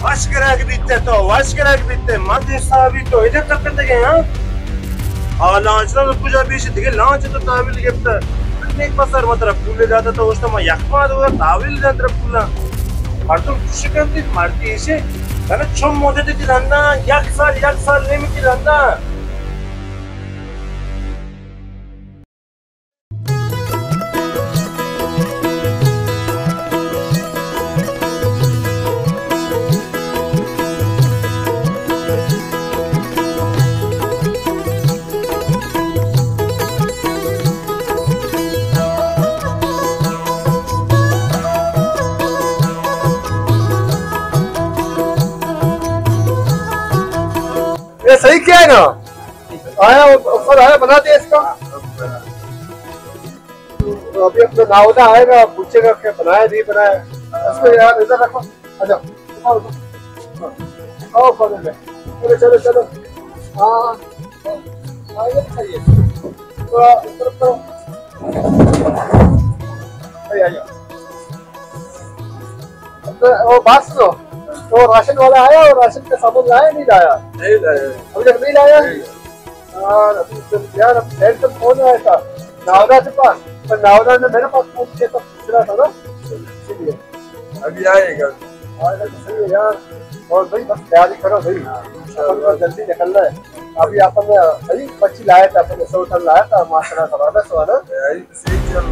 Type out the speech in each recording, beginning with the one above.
Başkırak bitti to, başkırak bitti. Madde sahibi to, edep takıldı ki ha? Launch'dan da kuca bir şey değil, launch तो ताविल gift अनेक बार मतलब पुल्ले जाता तो उसने मैं यक्मा तो ताविल जाता पुल्ला और तुम शिकंदी मारती इसे कारण चुम मोटे ती रंदा यक साल नहीं मिलती रंदा ये सही क्या है ना आया ऑफर आया बना दिया इसका तो अभी अपना नावदा आएगा पूछेगा क्या बनाया नहीं बनाया इसको यार इधर रखो अच्छा आओ पकड़ ले चलो चलो हाँ आइए खाइए थोड़ा इधर करो आइए वो बात सुनो तो राशन वाला आया और राशन का सामान लाया नहीं लाया अभी तक नहीं लाया यार अब शहर से फोन आया था नावदा के पास पर नावदा ने मेरे पास फोन किया तब पूछ रहा था ना इसीलिए अभी आएगा तो सही है यार और भाई बस तैयारी करो भाई अपन को जल्दी निकलना है अभी अपन सही मच्छी लाया था अपन 100 टन लाया था माशरा सवाना सवाना सही चल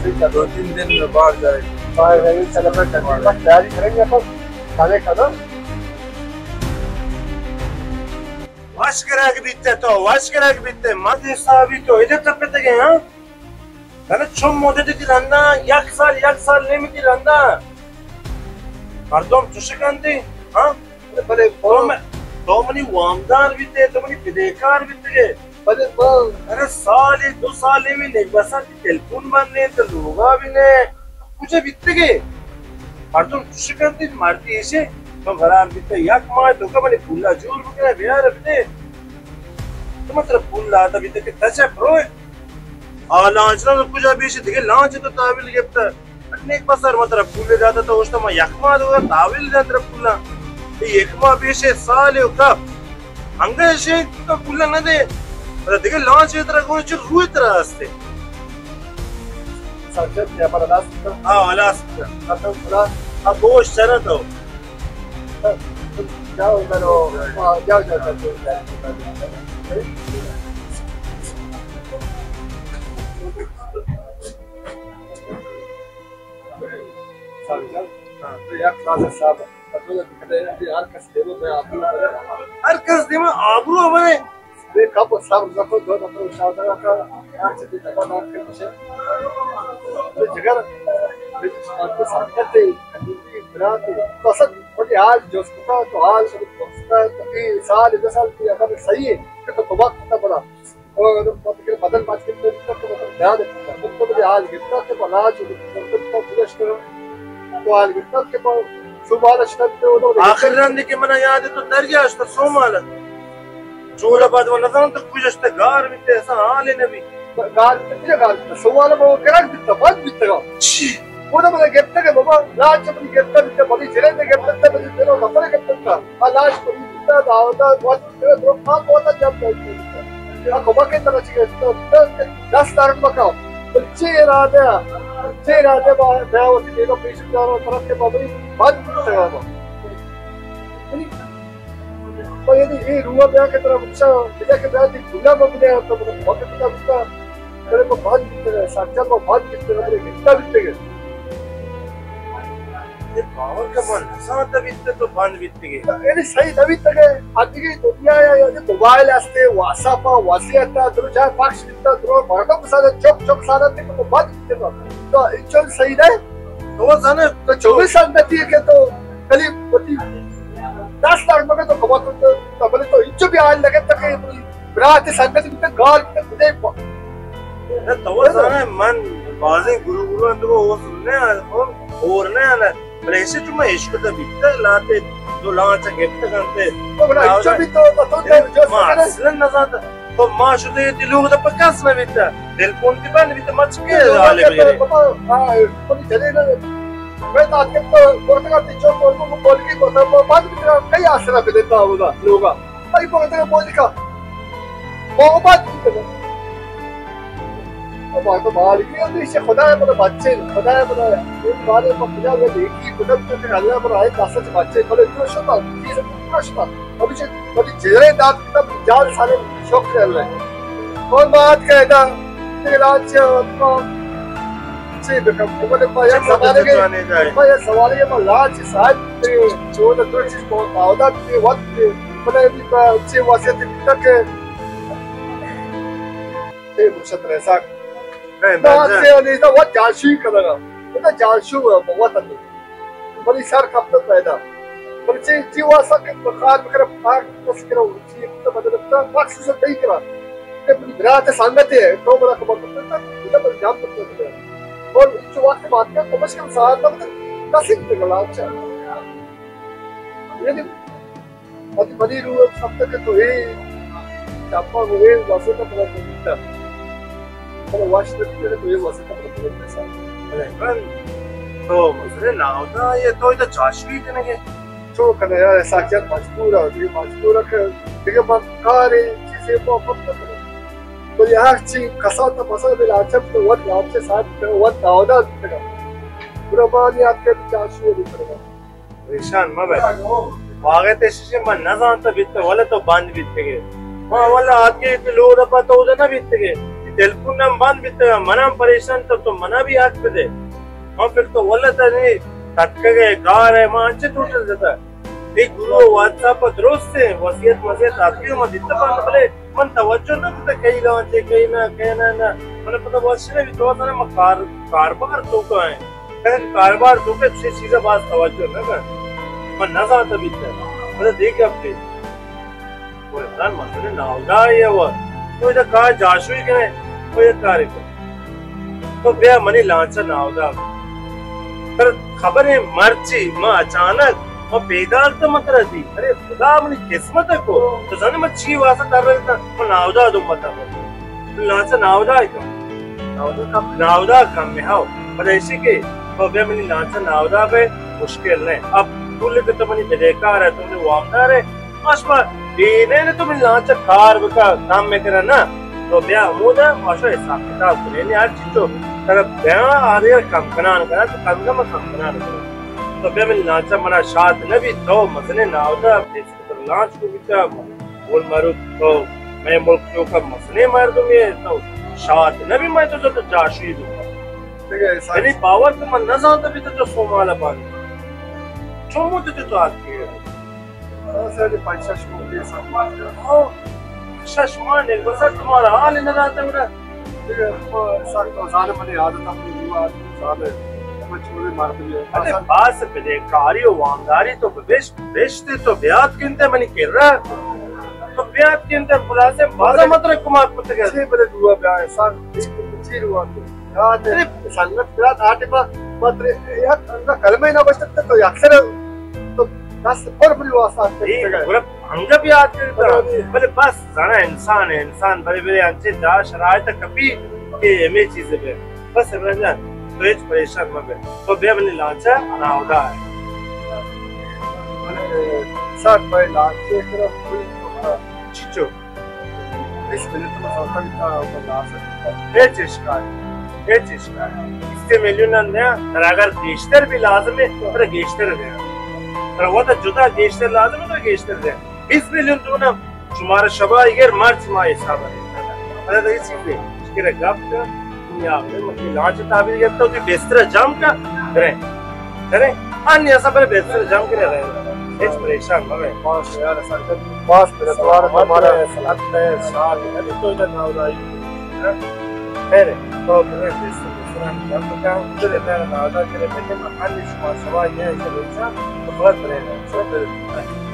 सही चल 2-3 दिन में बाहर जाएगी सेलिब्रेट करने बस तैयारी करेंगे अपन खाने का ना başkırak bitti to, başkırak bitti. Madde sahibi to, edep takıldı ki ha? Yani çum moटे ती रंदा यक साल नहीं मिलती रंदा Pardon, tuşukandı ha? बड़े तो मनी वामदार बिते तो मनी विदेकार बिते बड़े अरे साल 2 साल में नहीं बस टेलीफोन बनने तो लोगा भी ने कुछ बिते के Pardon, tuşukandı मारती ऐसे तो घरार बिते यक मार तो का मनी फूला जोर बकरा बियार बिते तो मतलब फूला आता बिते के तचे प्रो लांचना तो कुछ भी ऐसे दिखे लांच तो ताविल गिफ्ट अनेक बार मतलब फूले जाता तो उसने मैं यकमा तो ताविल जाता फूला यकमा भी ऐसे साल का अंग ऐसे तो फूला न दे दिखे लांच इतना कोई चीज रुई तरह हंसते सच्चे या पर लास्ट हाँ लास्ट तो थोड़ा अब वो शरत हो जाओ करो जाओ हर कस दिन में आबरू हमारे कब सब रखो दो रखो शादा का आंच दी तक ना के पीछे तो जगह तो संकते कंदी बरात तो सब बड़ी आज जो उसका तो आज उसका तो ये साल 2 साल की अगर सही है तो तबाक कितना बड़ा और अगर बदल बात के तो ध्यान रखना तो मुझे आज कितना के बलाज तो पुलिस तो आज कितना के सुबह अशरफ तो आखिर रंदी के मना याद है तो दर्जा अश्त सोमाला चोला बाद वाला था तो कुछ अश्त गार बिते ऐसा हाल है नबी गार सुबह वो करक बिता बाद बिता वो ना मैं गेट के बाबा राज अपनी गेट के बड़ी जिले में गेट के बड़ी तेरे नंबर गेट का लाश को बिता दावता बहुत तेरे दो मां को था जब आ कोबा के तरह चाहिए तो 10 तारीख मकाओ बच्चे राधे बाहर मैं वो तेरे पीछे जा रहा तरफ के बाबू बाद बिता बाबा तो ये रुआ ब्याह की तरफ अच्छा बिना के ब्याह की खुला बबले तो बहुत अच्छा बिता तेरे को बहुत बिता साक्षात को बहुत बिता मेरे कितना बिता ये पावर का मन साथ बिते तो बंद बिते ये सही तभी तक आज की दुनिया या मोबाइल असते व्हाट्सएप वासियता दुरुजा पक्ष बिता दुरो बरका सारा चौक सारा ते तो बहुत बिता तो चल सही है तो जाने तो 24 साल में थी के तो कली पति 10 लाख में तो कमा तो तबले तो इच्छ भी आज लगे तक बरात संगत में गाल ते तो जाने मन बाजे गुरु तो वो सुनने और ने आना ऐसे जो मैं इश्क का बिता लाते जो लांच गिफ्ट करते तो बड़ा इच्छ भी तो जो असलन नजात तो मां शुदे दिलोग तो पक्कास में बिता दिल कौन की बंद बिता मच के हाल में हां कोई चले ना मैं तो आज के तो बोलते का टीचर बोल के बोलता हूँ बाद में तेरा कई आसरा पे देता होगा लोगा अरे बोलते का बोल का वो बात नहीं करना अब तो बाल की और इसे खुदा है मतलब बच्चे खुदा है मतलब ये बारे में खुदा ये देखी खुदा के अल्लाह पर आए दस से बच्चे बोले जो शता चीज पूरा शता अभी जेरे दांत तब जाल साले शौक कर रहे हैं कौन बात कहता तेरा अच्छा से बेकम बोले पाया सवाल ये लाच साहब जो तो कुछ बहुत आवदा के वक्त बोले भी अच्छे वासे तक ये मुशत ऐसा बात से नहीं तो वो जाशु करेगा तो जाशु बहुत अंदर बड़ी सर कब तक पैदा बच्चे जीवा सा के बखार में कर पाक बस करो जी तो मतलब मकसद से नहीं करा कि रात संगत है तो बड़ा खबर तो इधर पर जाम तक है और जो वक्त बात का तो बस के साथ तक नसीब निकला अच्छा ये बड़ी रूह सब तक तो ये चापा हुए वैसे तो पता नहीं kalau wash itu itu wasa tak boleh besar. तो मुझे नावदा ये तो इधर जाशवी के नहीं जो करने यार साक्षात मजबूर है कि मकारे चीजें वो अपना तो यहाँ चीज कसात मसाला भी लाचब तो वो आपसे साथ वो नावदा दिखेगा पूरा बानी आपके जाशवी दिखेगा परेशान मत बैठ वागे तेरे मन न जानता बीतते वाले तो बांध बीतते गए हाँ वाला आके इतने लोग रपा तो उधर न बीतते गए तेलुगु नाम बांध बीतते मना परेशान तो मना भी आग पे दे हाँ फिर तो वाला था नहीं तटके गए कार है मां अच्छे टूट जाता एक गुरु व्हाट्सएप पर दोस्त से वसीयत वसीयत आपकी मत इतना बात बोले मन तवज्जो ना तो कहीं गांव से कहीं ना मैंने पता बहुत से भी तो ना मैं कारबार तो का है कहते कारबार तो के चीजें बात तवज्जो ना कर मैं ना जाता बीतता मतलब देख अपने वो इंसान मसले ना होगा ये वो तो इधर कार जाशुई के वो ये कार को तो बेया मनी लांचा ना होगा पर खबर है मर्ची मां अचानक मैं बेदार तो मत रहती अरे खुदा अपनी किस्मत को तो जाने मैं छी वासा कर रहा था मैं नावदा दूं मत लांचा नावदा है नावदा कम में हाउ पर ऐसे के तो बेया मनी लांचा नावदा पे मुश्किल नहीं अब तूले तो मनी बेकार है तुमने वामदार है आसपा ने तुम लांचा कार का काम में करा ना तो बेया मुदा आशा हिसाब किताब करे यार चीजो तर बेया आ रही है कम कनान करा तो कम कनान करा तो बेया में लांचा मना शाद न भी तो मसले ना होता इसको तो लांच को भी क्या बोल मारू तो मैं मुल्क के ऊपर मसले मार दूं ये तो शाद न भी मैं तो जाशी दूंगा यानी पावर तो मन न जानता भी तो सोमाला पानी जो मुझे तो आती है सर पंचा शुरू शशमान एक बस तुम्हारा हाल न जाता मेरा सर तो सारे मने आदत अपनी दीवार सारे मछुरे मार दिए अरे बात पे देख कारियो वामदारी तो बेचते तो ब्याज किनते मनी कर रहा तो ब्याज किनते बुला से बाजा मत रे कुमार पुत्र के से बड़े दुआ ब्याह सर जी रुआ याद है संगत रात आटे पर मत यार कलमे ना बचते तो अक्सर तो बस और बड़ी वासा पूरा हंगा भी याद करता बोले बस जाना इंसान है इंसान बड़े बड़े अच्छे जा शरायत कभी के एमे चीजें पे बस समझना तो ये परेशान मत तो बे बने लांचा नावदा है सर भाई लांचे तरफ चिचो इस मिनट में साथ का लांच ये चिश्का इससे मिलियन ने अगर गेस्टर भी लाजम है पर गेस्टर है पर वो तो जुदा गेस्टर लाजम है तो गेस्टर है 20 मिलियन तो ना तुम्हारा शबा ये मार्च में हिसाब है अरे तो इसी पे इसके गप का दुनिया में मतलब लांच ताबीर ये तो बेस्तर जाम का करे अन्य सब बेस्तर जाम के रहे इस परेशान में पास यार सर पास मेरा द्वार हमारा सलात है साल अभी तो इधर ना हो रहा है तो फिर बेस्तर जब का उधर रहता है नादा के रहते हैं अन्य समाज सभा ये ऐसे लोग तो बहुत बड़े हैं